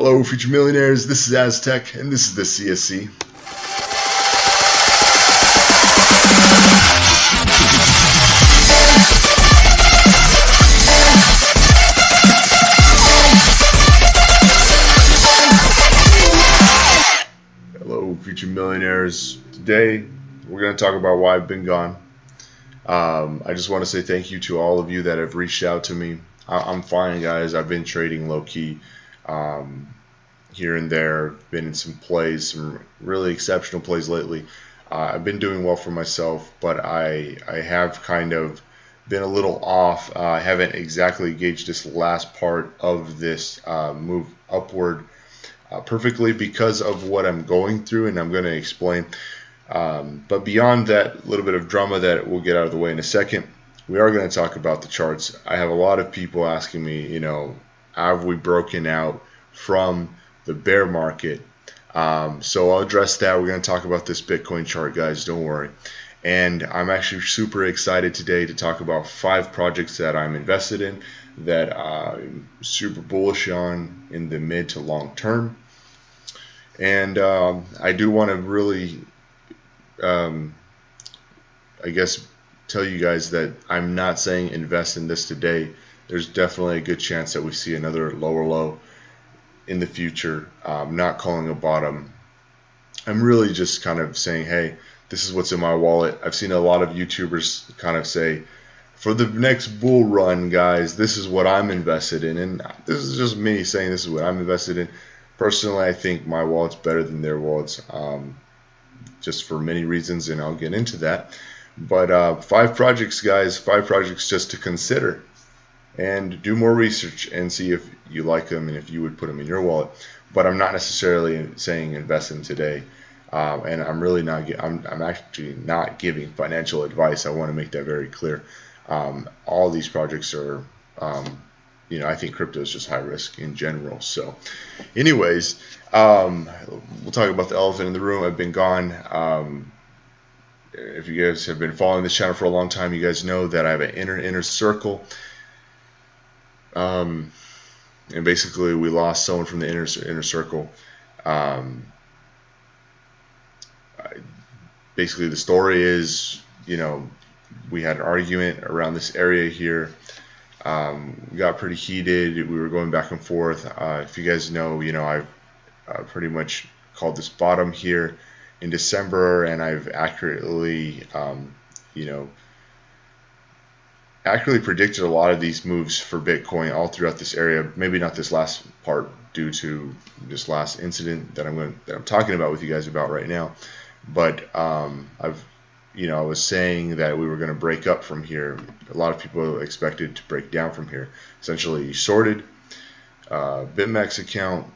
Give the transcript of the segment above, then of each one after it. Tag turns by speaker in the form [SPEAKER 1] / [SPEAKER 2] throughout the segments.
[SPEAKER 1] Hello, future millionaires. This is Aztec, and this is the CSC. Hello, future millionaires. Today, we're going to talk about why I've been gone. I just want to say thank you to all of you that have reached out to me. I'm fine, guys. I've been trading low-key. Here and there, been in some plays, some really exceptional plays lately. I've been doing well for myself, but I have kind of been a little off. I haven't exactly gauged this last part of this move upward perfectly because of what I'm going through, and I'm going to explain. But beyond that little bit of drama that we'll get out of the way in a second, we are going to talk about the charts. I have a lot of people asking me, have we broken out from the bear market? So I'll address that. We're going to talk about this Bitcoin chart, guys. Don't worry. And I'm actually super excited today to talk about 5 projects that I'm invested in that I'm super bullish on in the mid to long term. And I do want to really, I guess, tell you guys that I'm not saying invest in this today. There's definitely a good chance that we see another lower low in the future. I'm not calling a bottom. I'm really just kind of saying, hey, this is what's in my wallet. I've seen a lot of YouTubers kind of say, for the next bull run, guys, this is what I'm invested in. And this is just me saying this is what I'm invested in. Personally, I think my wallet's better than their wallets, just for many reasons, and I'll get into that. But 5 projects, guys, 5 projects just to consider. And do more research and see if you like them and if you would put them in your wallet. But I'm not necessarily saying invest in them today, and I'm really not. I'm actually not giving financial advice. I want to make that very clear. All these projects are, I think crypto is just high risk in general. So, anyways, we'll talk about the elephant in the room. I've been gone. If you guys have been following this channel for a long time, you guys know that I have an inner circle. And basically we lost someone from the inner circle. Basically the story is, we had an argument around this area here. We got pretty heated. We were going back and forth. If you guys know, I've pretty much called this bottom here in December, and I've accurately, predicted a lot of these moves for Bitcoin all throughout this area. Maybe not this last part due to this last incident that I'm talking about with you guys about right now. But I was saying that we were going to break up from here. A lot of people expected to break down from here. Essentially, he shorted BitMEX account,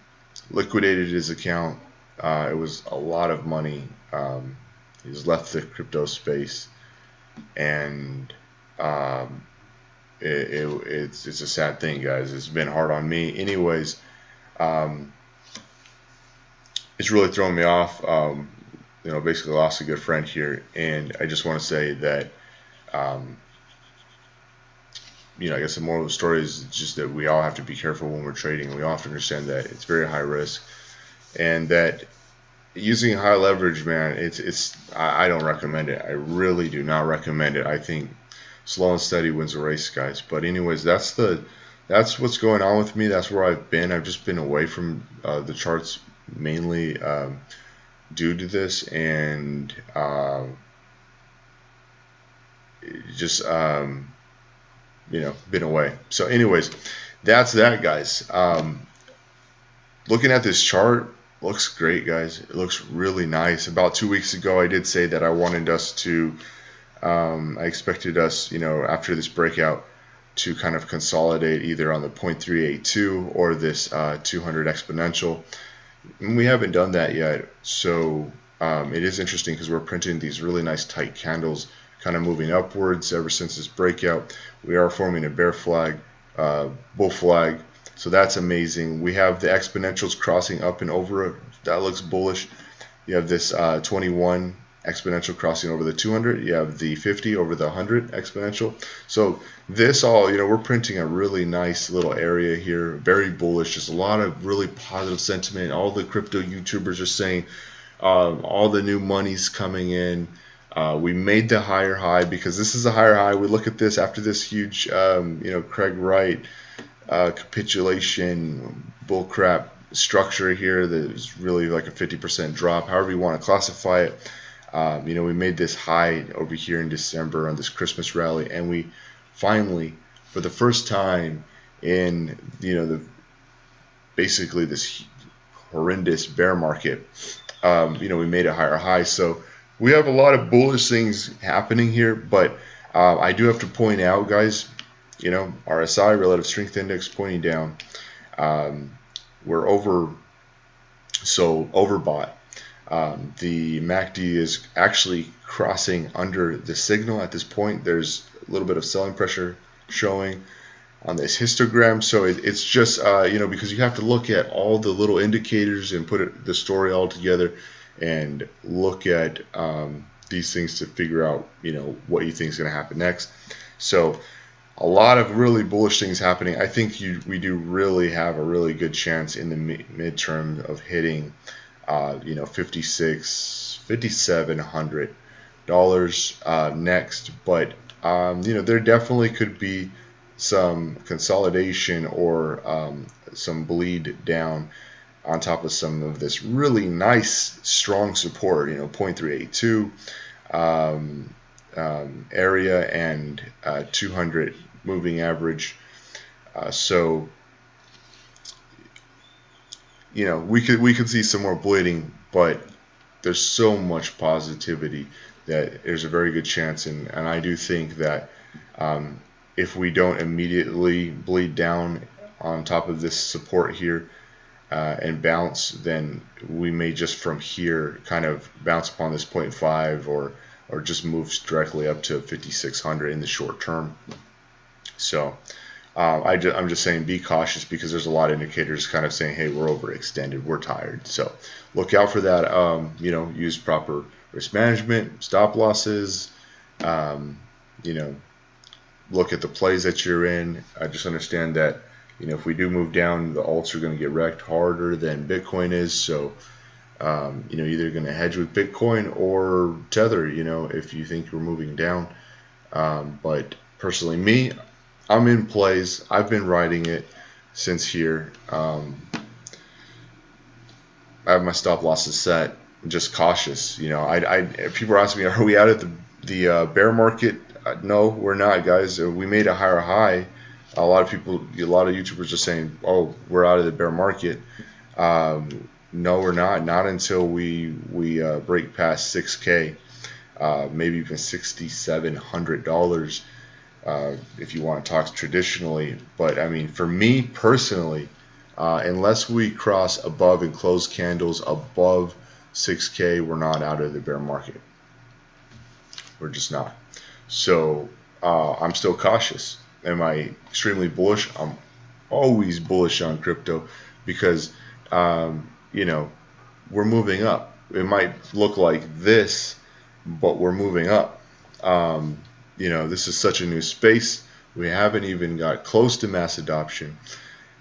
[SPEAKER 1] liquidated his account. It was a lot of money. He's left the crypto space, and it's a sad thing, guys. It's been hard on me. Anyways, it's really thrown me off. Basically lost a good friend here, and I just want to say that, I guess the moral of the story is just that we all have to be careful when we're trading. We all have to understand that it's very high risk, and that using high leverage, man, I don't recommend it. I really do not recommend it. I think slow and steady wins the race, guys. But anyways, that's what's going on with me. That's where I've been. I've just been away from the charts mainly due to this, and been away. So anyways, that's that, guys. Looking at this chart, looks great, guys. It looks really nice. About 2 weeks ago, I did say that I wanted us to, I expected us, after this breakout, to kind of consolidate either on the 0.382 or this 200 exponential. And we haven't done that yet. So it is interesting because we're printing these really nice tight candles, kind of moving upwards ever since this breakout. We are forming a bear flag, bull flag. So that's amazing. We have the exponentials crossing up and over it. That looks bullish. You have this 21 exponential crossing over the 200. You have the 50 over the 100 exponential. So this all, we're printing a really nice little area here, very bullish. Just a lot of really positive sentiment. All the crypto YouTubers are saying all the new money's coming in. We made the higher high because this is a higher high. We look at this after this huge, Craig Wright capitulation bullcrap structure here that is really like a 50% drop, however you want to classify it. We made this high over here in December on this Christmas rally, and we finally, for the first time in basically this horrendous bear market, we made a higher high. So we have a lot of bullish things happening here, but I do have to point out, guys, RSI, relative strength index, pointing down. We're overbought. The MACD is actually crossing under the signal at this point. There's a little bit of selling pressure showing on this histogram. So it's just, because you have to look at all the little indicators and put the story all together and look at these things to figure out, what you think is going to happen next. So a lot of really bullish things happening. I think we do really have a really good chance in the midterm of hitting, $5,700 next. But there definitely could be some consolidation or some bleed down on top of some of this really nice strong support, 0.382 area and 200 moving average. So we could see some more bleeding, but there's so much positivity that there's a very good chance, and I do think that if we don't immediately bleed down on top of this support here and bounce, then we may just from here kind of bounce upon this 0.5 or just moves directly up to 5,600 in the short term. So I'm just saying be cautious, because there's a lot of indicators kind of saying, hey, we're overextended, we're tired. So look out for that. Use proper risk management, stop losses, look at the plays that you're in. I just understand that, if we do move down, the alts are going to get wrecked harder than Bitcoin is. So either going to hedge with Bitcoin or tether, if you think you're moving down. But personally, I'm in plays. I've been riding it since here. I have my stop losses set. I'm just cautious. People are asking me, are we out of the bear market? No, we're not, guys. We made a higher high. A lot of YouTubers are saying, oh, we're out of the bear market. No, we're not. Not until we break past 6K, maybe even $6,700 if you want to talk traditionally. But I mean, for me personally, unless we cross above and close candles above 6K, we're not out of the bear market. We're just not. So I'm still cautious. Am I extremely bullish? I'm always bullish on crypto because we're moving up. It might look like this, but we're moving up. This is such a new space. We haven't even got close to mass adoption.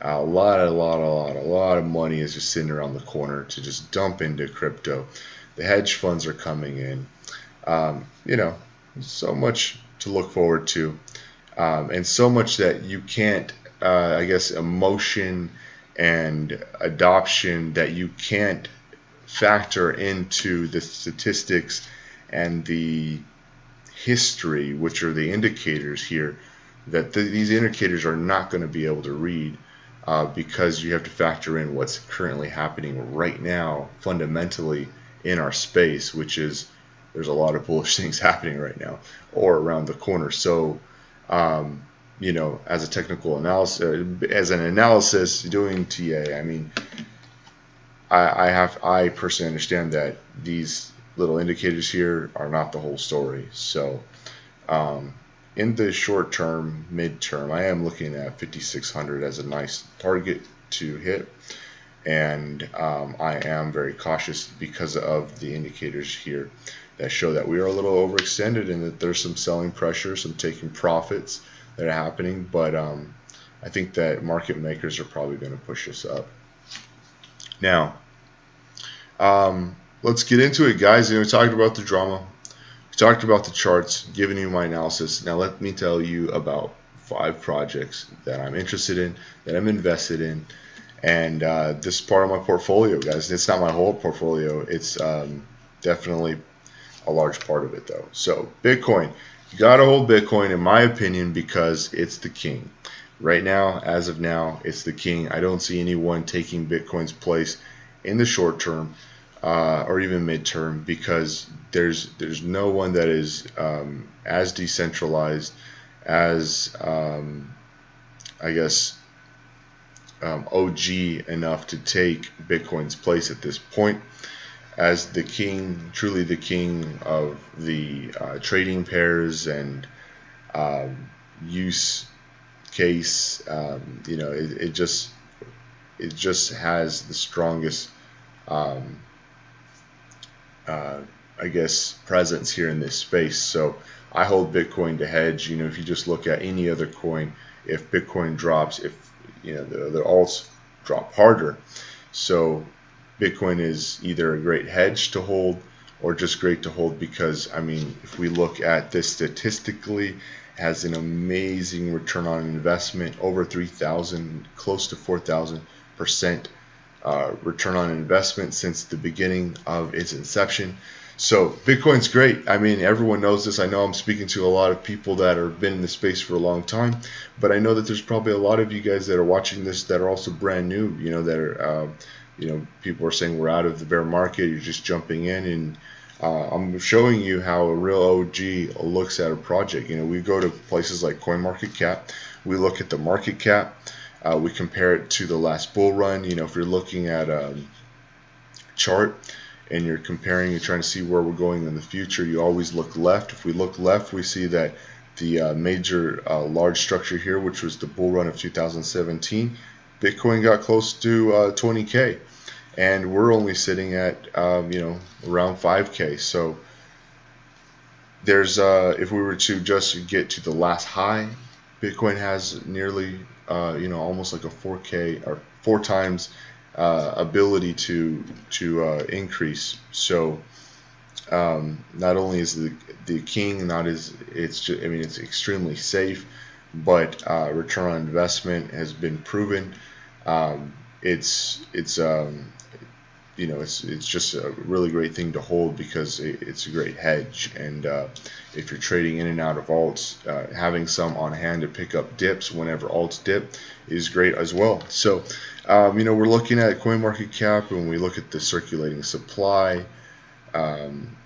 [SPEAKER 1] A lot of money is just sitting around the corner to just dump into crypto. The hedge funds are coming in. So much to look forward to, and so much that you can't, emotion and adoption that you can't factor into the statistics and the history, which are the indicators here, that these indicators are not going to be able to read because you have to factor in what's currently happening right now fundamentally in our space, which is there's a lot of bullish things happening right now or around the corner. So as a technical analysis, as an analysis doing TA, I mean, I personally understand that these little indicators here are not the whole story. So in the short term, mid-term, I am looking at 5,600 as a nice target to hit, and I am very cautious because of the indicators here. that show that we are a little overextended and that there's some selling pressure, some taking profits that are happening. But I think that market makers are probably going to push us up. Now, let's get into it, guys. We talked about the drama, we talked about the charts, giving you my analysis. Now let me tell you about 5 projects that I'm interested in, that I'm invested in, and this is part of my portfolio, guys. It's not my whole portfolio. It's definitely a large part of it, though. So Bitcoin, you gotta hold Bitcoin, in my opinion, because it's the king. Right now, as of now, it's the king. I don't see anyone taking Bitcoin's place in the short term or even midterm, because there's no one that is as decentralized, as I guess OG enough to take Bitcoin's place at this point as the king, truly the king of the trading pairs and use case. It just has the strongest I guess presence here in this space. So I hold Bitcoin to hedge. If you just look at any other coin, if Bitcoin drops, if the alts drop harder, so Bitcoin is either a great hedge to hold or just great to hold, because if we look at this statistically, it has an amazing return on investment, over 3,000, close to 4,000% return on investment since the beginning of its inception. So Bitcoin's great. Everyone knows this. I know I'm speaking to a lot of people that have been in the space for a long time, but I know that there's probably a lot of you guys that are watching this that are also brand new, that are people are saying we're out of the bear market, you're just jumping in, and I'm showing you how a real OG looks at a project. We go to places like CoinMarketCap, we look at the market cap, we compare it to the last bull run. If you're looking at a chart and you're comparing, you're trying to see where we're going in the future, you always look left. If we look left, we see that the major large structure here, which was the bull run of 2017, Bitcoin got close to 20K, and we're only sitting at around 5K. So there's if we were to just get to the last high, Bitcoin has nearly almost like a 4K or 4 times ability to increase. So not only is the king it's extremely safe, but return on investment has been proven. It's just a really great thing to hold, because it's a great hedge. And if you're trading in and out of alts, having some on hand to pick up dips whenever alts dip is great as well. So we're looking at CoinMarketCap, and we look at the circulating supply.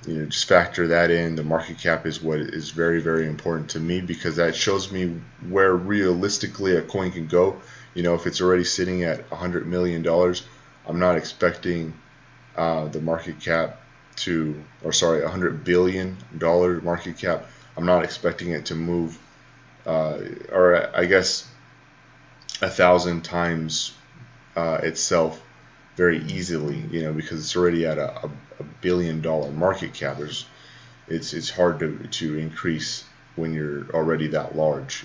[SPEAKER 1] Just factor that in. The market cap is what is very, very important to me, because that shows me where realistically a coin can go. If it's already sitting at $100 million, I'm not expecting the market cap to, or sorry, $100 billion market cap. I'm not expecting it to move, or I guess 1,000 times itself very easily, because it's already at a $1 billion market cap. It's hard to increase when you're already that large,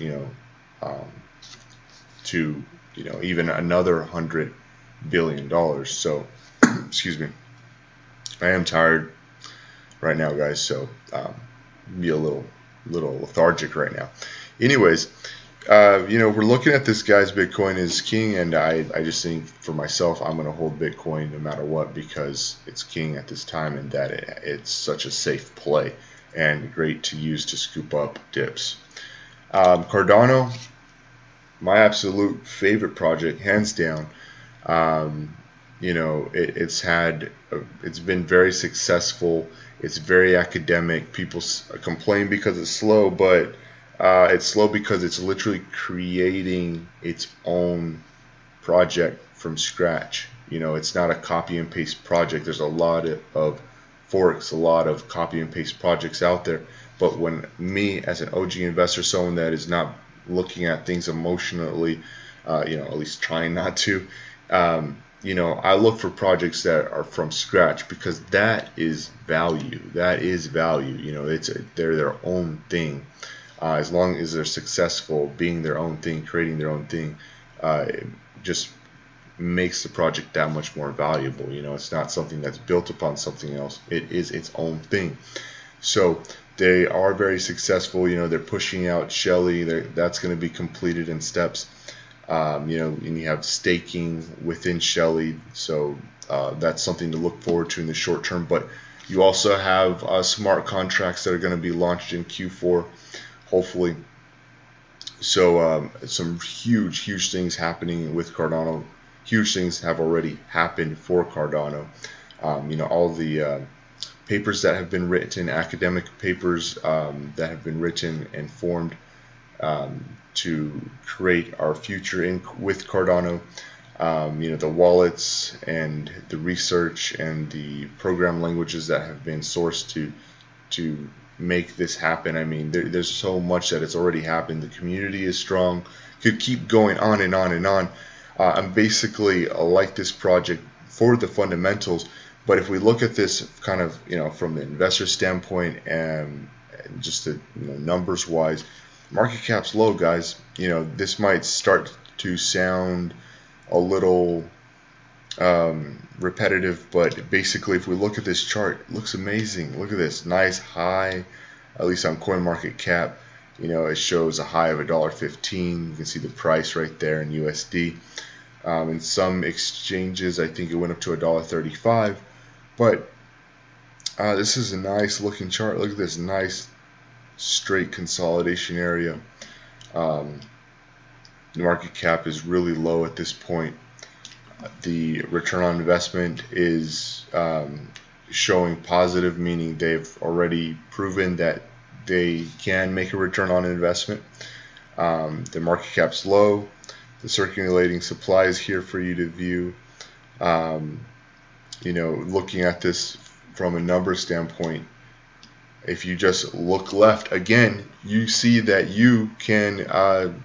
[SPEAKER 1] to even another $100 billion. So excuse me, I am tired right now, guys, so be a little lethargic right now. Anyways, we're looking at this, guys. Bitcoin is king, and I just think for myself, I'm going to hold Bitcoin no matter what, because it's king at this time, and that it's such a safe play and great to use to scoop up dips. Cardano, my absolute favorite project, hands down. It's been very successful. It's very academic. People complain because it's slow, but it's slow because it's literally creating its own project from scratch. It's not a copy and paste project. There's a lot of forks, a lot of copy and paste projects out there. But when me, as an OG investor, someone that is not looking at things emotionally, at least trying not to, I look for projects that are from scratch, because that is value. That is value. They're their own thing. As long as they're successful being their own thing, creating their own thing, it just makes the project that much more valuable. It's not something that's built upon something else. It is its own thing. So they are very successful. They're pushing out Shelly. That's going to be completed in steps. And you have staking within Shelly, so that's something to look forward to in the short term. But you also have smart contracts that are going to be launched in Q4, hopefully. So some huge things happening with Cardano. Huge things have already happened for Cardano. All the papers that have been written, academic papers that have been written and formed to create our future with Cardano. The wallets and the research and the program languages that have been sourced to make this happen. I mean, there's so much that has already happened. The community is strong. Could keep going on and on and on. I'm basically like this project for the fundamentals, but if we look at this kind of from the investor standpoint and just the numbers wise, market cap's low, guys. This might start to sound a little repetitive, but basically if we look at this chart, it looks amazing. Look at this nice high, at least on CoinMarketCap. It shows a high of $1.15. You can see the price right there in USD. In some exchanges, I think it went up to $1.35. But this is a nice looking chart. Look at this nice straight consolidation area. The market cap is really low at this point. The return on investment is showing positive, meaning they've already proven that they can make a return on investment. The market cap's low. The circulating supply is here for you to view. Looking at this from a number standpoint, if you just look left again, you see that you can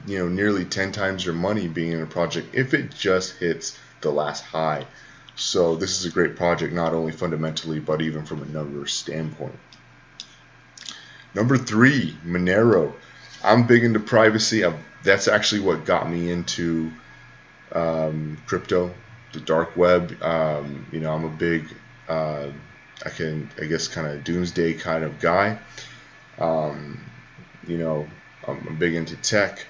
[SPEAKER 1] nearly 10 times your money being in a project if it just hits the last high. So this is a great project, not only fundamentally but even from a number standpoint. Number 3, Monero. I'm big into privacy. That's actually what got me into crypto, the dark web. I'm a big I guess kind of doomsday kind of guy. I'm big into tech,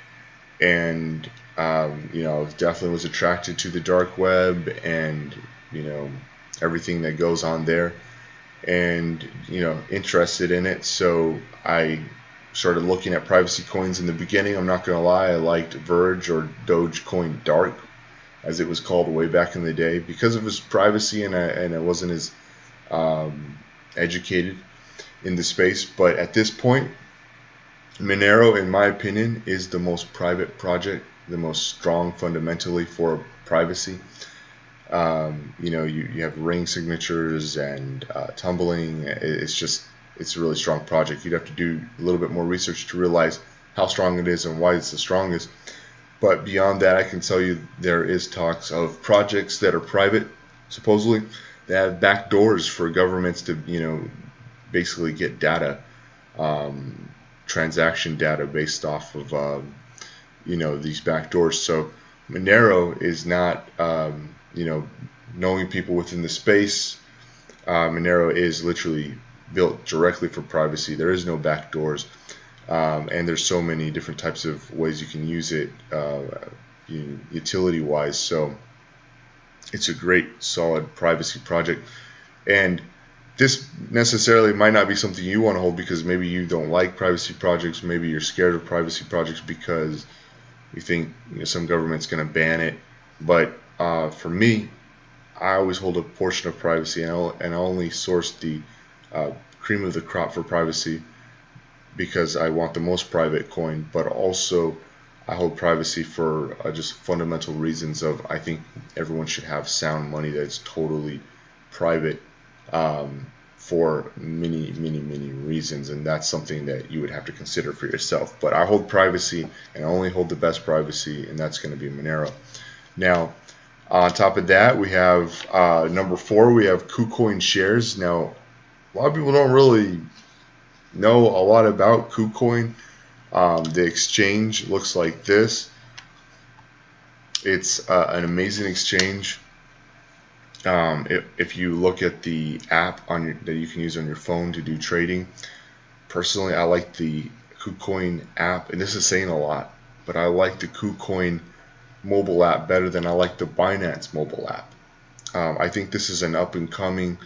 [SPEAKER 1] and I definitely was attracted to the dark web and everything that goes on there, and interested in it. So I started looking at privacy coins in the beginning. I'm not gonna lie, I liked Verge, or Dogecoin Dark as it was called way back in the day, because of its privacy, and I wasn't as educated in the space. But at this point, Monero, in my opinion, is the most private project, the most strong fundamentally for privacy. You have ring signatures and tumbling. It's a really strong project. You'd have to do a little bit more research to realize how strong it is and why it's the strongest. But beyond that, I can tell you there is talks of projects that are private, supposedly, that have back doors for governments to, basically get data, transaction data based off of, these back doors. So Monero is not, knowing people within the space. Monero is literally built directly for privacy. There is no back doors. And there's so many different types of ways you can use it utility wise. So it's a great solid privacy project, and this necessarily might not be something you want to hold, because maybe you don't like privacy projects, maybe you're scared of privacy projects because you think some government's going to ban it. But for me, I always hold a portion of privacy, and I only source the cream of the crop for privacy, because I want the most private coin, but also I hold privacy for just fundamental reasons of, I think everyone should have sound money that's totally private for many reasons, and that's something that you would have to consider for yourself. But I hold privacy, and I only hold the best privacy, and that's going to be Monero. Now, On top of that, we have number 4. We have KuCoin shares. Now, a lot of people don't really know a lot about KuCoin. The exchange looks like this. It's an amazing exchange. If you look at the app that you can use on your phone to do trading, personally, I like the KuCoin app, and this is saying a lot, but I like the KuCoin mobile app better than I like the Binance mobile app. I think this is an up-and-coming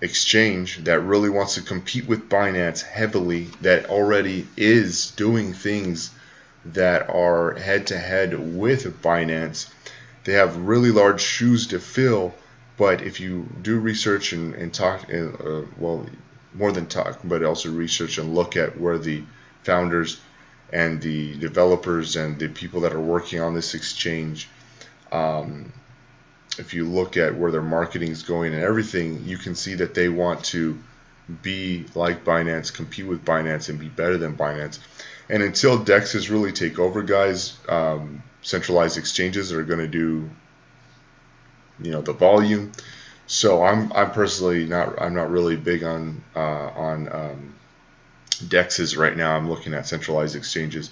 [SPEAKER 1] exchange that really wants to compete with Binance heavily, that already is doing things that are head-to-head with Binance. They have really large shoes to fill, but if you do research and talk, well, more than talk, but also research and look at where the founders and the developers and the people that are working on this exchange, if you look at where their marketing is going and everything, you can see that they want to be like Binance, compete with Binance, and be better than Binance. And until DEXs really take over, guys, centralized exchanges are going to do, the volume. So I'm personally not really big on DEXs right now. I'm looking at centralized exchanges,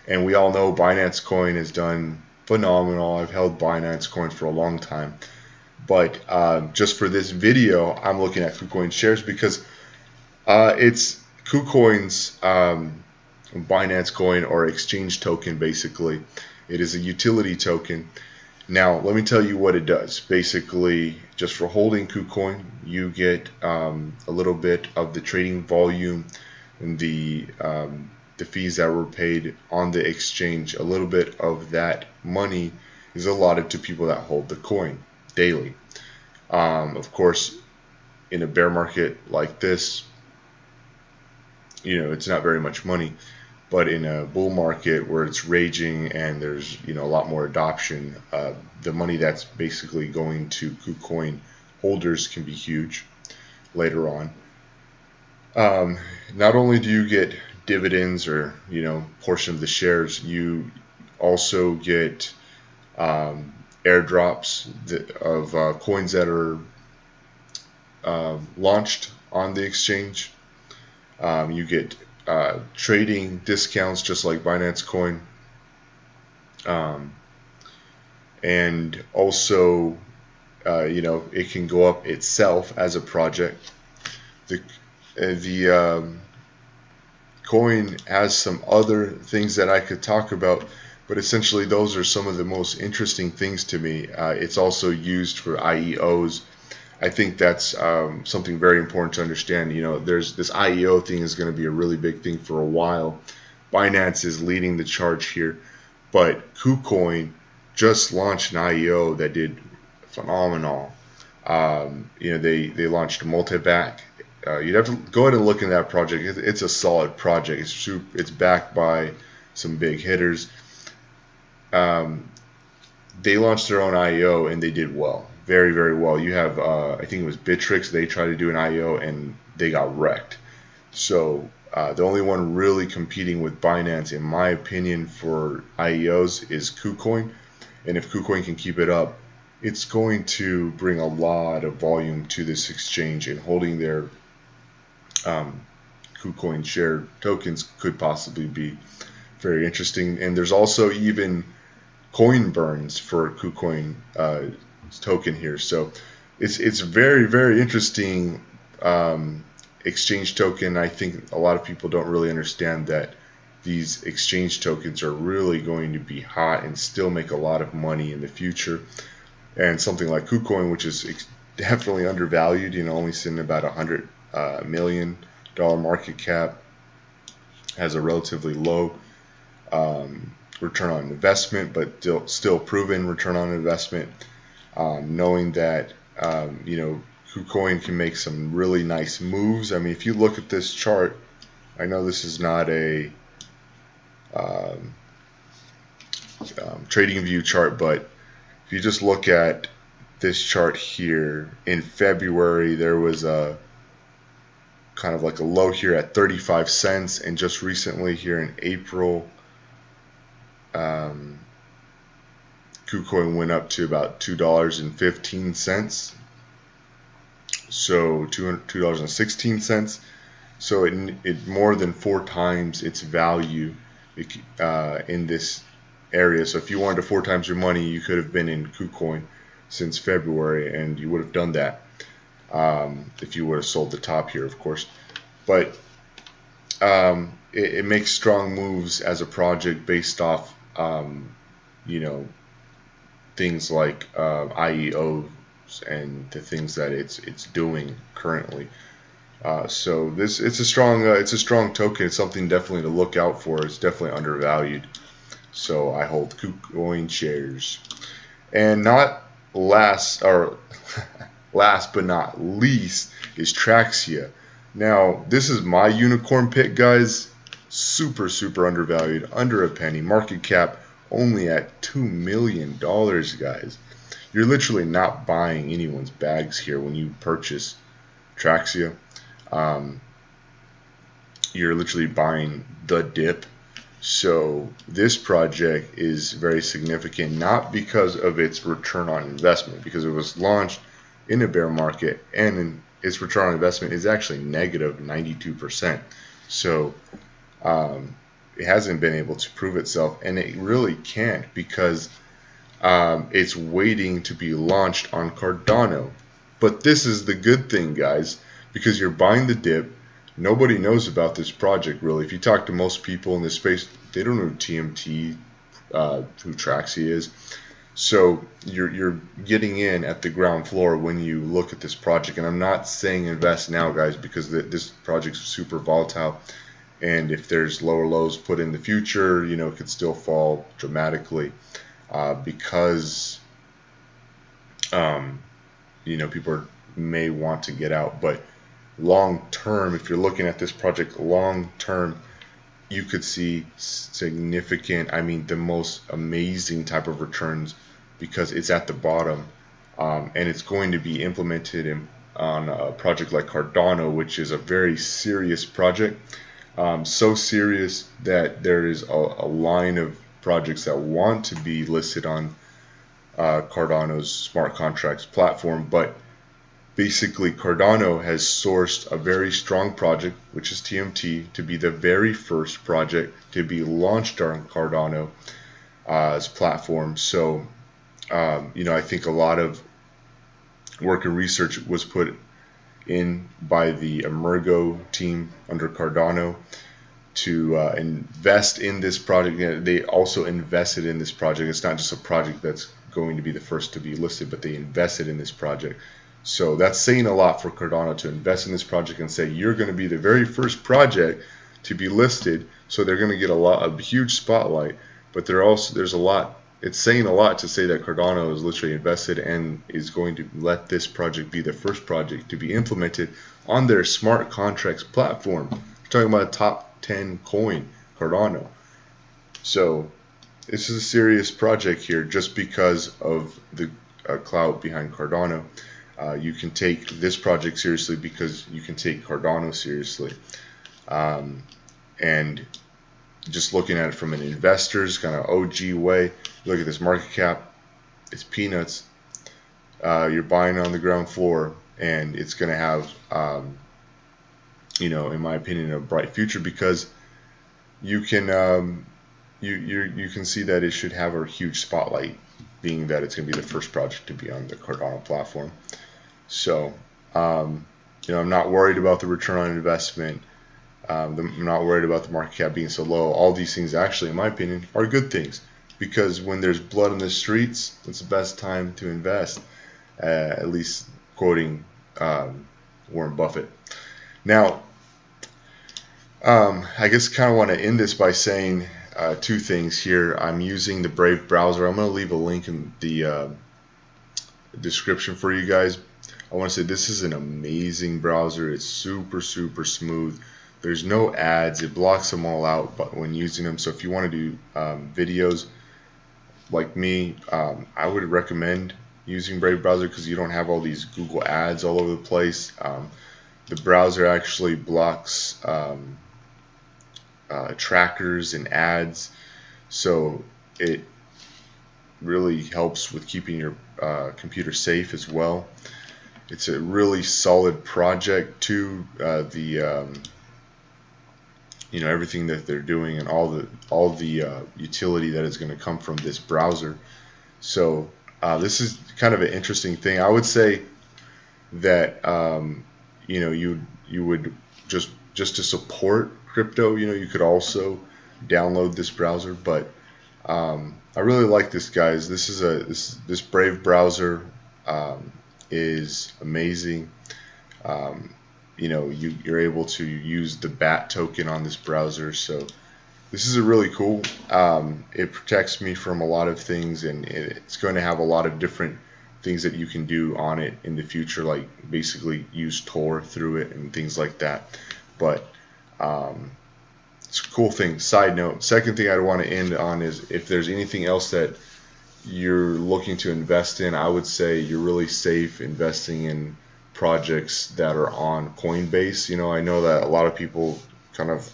[SPEAKER 1] and we all know Binance Coin has done phenomenal. I've held Binance Coin for a long time, but just for this video, I'm looking at KuCoin shares because it's KuCoin's Binance Coin or exchange token. Basically, it is a utility token. Now, let me tell you what it does. Basically, just for holding KuCoin, you get a little bit of the trading volume and the fees that were paid on the exchange. A little bit of that money is allotted to people that hold the coin daily. Of course, in a bear market like this, it's not very much money. But in a bull market where it's raging and there's a lot more adoption, the money that's basically going to KuCoin holders can be huge later on. Not only do you get dividends or portion of the shares, you also get airdrops of coins that are launched on the exchange. You get trading discounts just like Binance Coin, and also it can go up itself as a project. The coin has some other things that I could talk about, but essentially those are some of the most interesting things to me. It's also used for IEOs. I think that's something very important to understand. There's this IEO thing is going to be a really big thing for a while. Binance is leading the charge here, but KuCoin just launched an IEO that did phenomenal. They launched multi-back. You'd have to go ahead and look in that project. It's a solid project. It's backed by some big hitters. They launched their own IEO and they did well. Very, very well. You have, I think it was Bittrex. They tried to do an IEO and they got wrecked. So the only one really competing with Binance, in my opinion, for IEOs is KuCoin. And if KuCoin can keep it up, it's going to bring a lot of volume to this exchange, and holding their KuCoin share tokens could possibly be very interesting. And there's also even coin burns for KuCoin token here, so it's very, very interesting exchange token. I think a lot of people don't really understand that these exchange tokens are really going to be hot and still make a lot of money in the future. And something like KuCoin, which is definitely undervalued, only sitting about $100 million market cap, has a relatively low return on investment, but still proven return on investment. Knowing that KuCoin can make some really nice moves. I mean, if you look at this chart, I know this is not a trading view chart, but if you just look at this chart here, in February there was a kind of like a low here at 35 cents, and just recently here in April, KuCoin went up to about $2.15, so $2.16. So it more than 4 times its value in this area. So if you wanted to 4 times your money, you could have been in KuCoin since February, and you would have done that if you would have sold the top here, of course. But it makes strong moves as a project based off, you know, things like IEOs and the things that it's doing currently. So it's a strong token. It's something definitely to look out for. It's definitely undervalued. So I hold KuCoin shares. And not last but not least is Traxia. Now this is my unicorn pick, guys. Super undervalued, under a penny. Market cap only at $2 million, guys. You're literally not buying anyone's bags here when you purchase Traxia. You're literally buying the dip. So this project is very significant, not because of its return on investment, because it was launched in a bear market, and its return on investment is actually negative 92%. So it hasn't been able to prove itself, and it really can't, because it's waiting to be launched on Cardano. But this is the good thing, guys, because you're buying the dip. Nobody knows about this project, really. If you talk to most people in this space, they don't know who TMT, who Traxia is. So you're getting in at the ground floor when you look at this project. And I'm not saying invest now, guys, because this project's super volatile. And if there's lower lows put in the future, you know, it could still fall dramatically because, you know, people may want to get out. But long term, if you're looking at this project long term, you could see significant, I mean, the most amazing type of returns, because it's at the bottom, and it's going to be implemented on a project like Cardano, which is a very serious project. So serious that there is a line of projects that want to be listed on Cardano's smart contracts platform. But basically, Cardano has sourced a very strong project, which is TMT, to be the very first project to be launched on Cardano's platform. So, you know, I think a lot of work and research was put in by the Emergo team under Cardano to invest in this project. They also invested in this project. It's not just a project that's going to be the first to be listed, but they invested in this project. So that's saying a lot for Cardano to invest in this project and say you're going to be the very first project to be listed. So they're going to get a huge spotlight. But there's a lot. It's saying a lot to say that Cardano is literally invested and is going to let this project be the first project to be implemented on their smart contracts platform. We're talking about a top 10 coin, Cardano. So this is a serious project here, just because of the clout behind Cardano. You can take this project seriously because you can take Cardano seriously. And just looking at it from an investor's kind of OG way, look at this market cap, it's peanuts. You're buying on the ground floor, and it's going to have, you know, in my opinion, a bright future, because you can you can see that it should have a huge spotlight, being that it's going to be the first project to be on the Cardano platform. So, you know, I'm not worried about the return on investment. I'm not worried about the market cap being so low. All these things, actually, in my opinion, are good things, because when there's blood in the streets, it's the best time to invest, at least quoting Warren Buffett. Now, I guess kind of want to end this by saying two things here. I'm using the Brave browser. I'm going to leave a link in the description for you guys. I want to say this is an amazing browser. It's super smooth. There's no ads. It blocks them all out but when using them. So if you want to do videos like me, I would recommend using Brave browser, because you don't have all these Google ads all over the place. The browser actually blocks trackers and ads, so it really helps with keeping your computer safe as well. It's a really solid project too. Everything that they're doing and all the utility that is going to come from this browser. So this is kind of an interesting thing. I would say that you would just to support crypto, you could also download this browser. But I really like this, guys. This Brave browser is amazing. You're able to use the BAT token on this browser, so this is a really cool. It protects me from a lot of things, and it's going to have a lot of different things that you can do on it in the future, like basically use Tor through it and things like that. But it's a cool thing. Side note, second thing I'd want to end on is if there's anything else that you're looking to invest in, I would say you're really safe investing in projects that are on Coinbase. I know that a lot of people kind of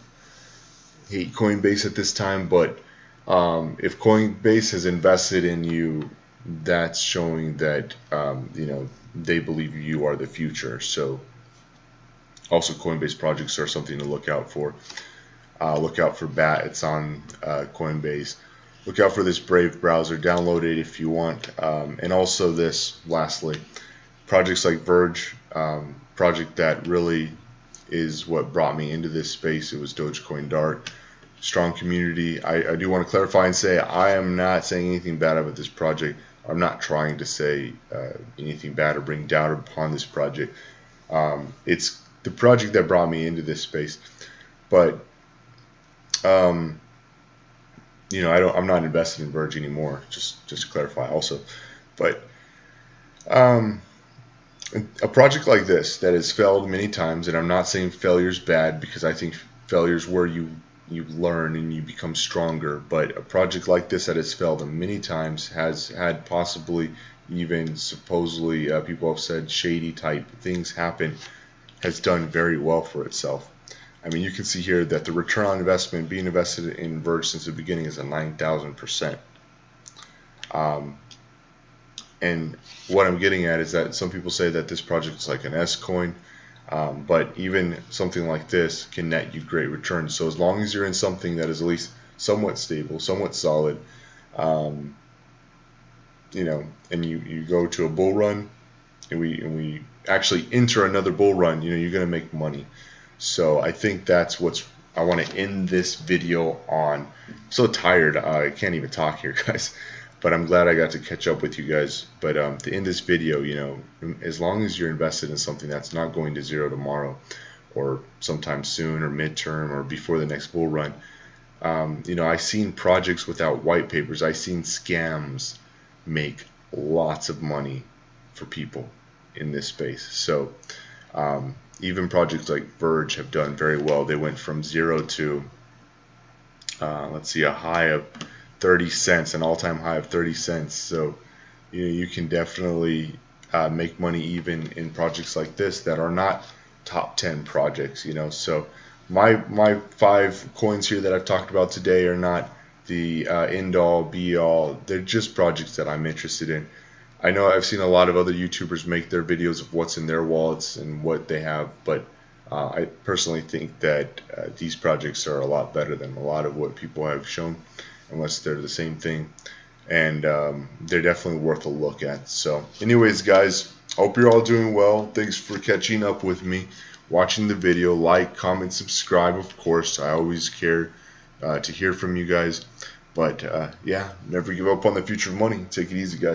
[SPEAKER 1] hate Coinbase at this time, but if Coinbase has invested in you, that's showing that they believe you are the future. So also Coinbase projects are something to look out for. Look out for BAT. It's on Coinbase. Look out for this Brave browser. Download it if you want. And also this, lastly, projects like Verge, project that really is what brought me into this space. It was Dogecoin Dart. Strong community. I do want to clarify and say I am not saying anything bad about this project. I'm not trying to say anything bad or bring doubt upon this project. It's the project that brought me into this space. But I'm not invested in Verge anymore. Just to clarify also. But a project like this that has failed many times, and I'm not saying failure's bad, because I think failure's where you learn and you become stronger. But a project like this that has failed many times, has had possibly even supposedly people have said shady type things happen, has done very well for itself. I mean, you can see here that the return on investment being invested in Verge since the beginning is a 9,000%. And what I'm getting at is that some people say that this project is like an S coin, but even something like this can net you great returns. So as long as you're in something that is at least somewhat stable, somewhat solid, and you go to a bull run, and we actually enter another bull run, you're going to make money. So I think that's what I want to end this video on. I'm so tired, I can't even talk here, guys. But I'm glad I got to catch up with you guys. But to end this video, as long as you're invested in something that's not going to zero tomorrow, or sometime soon, or midterm, or before the next bull run, I've seen projects without white papers. I've seen scams make lots of money for people in this space. So even projects like Verge have done very well. They went from 0 to a high of 30 cents, an all-time high of 30 cents. So you can definitely make money even in projects like this that are not top 10 projects. So my 5 coins here that I've talked about today are not the end all be all. They're just projects that I'm interested in. I know I've seen a lot of other YouTubers make their videos of what's in their wallets and what they have, but I personally think that these projects are a lot better than a lot of what people have shown, unless they're the same thing, and they're definitely worth a look at. So anyways, guys, hope you're all doing well. Thanks for catching up with me, watching the video. Like, comment, subscribe, of course. I always care to hear from you guys. But yeah, never give up on the future of money. Take it easy, guys.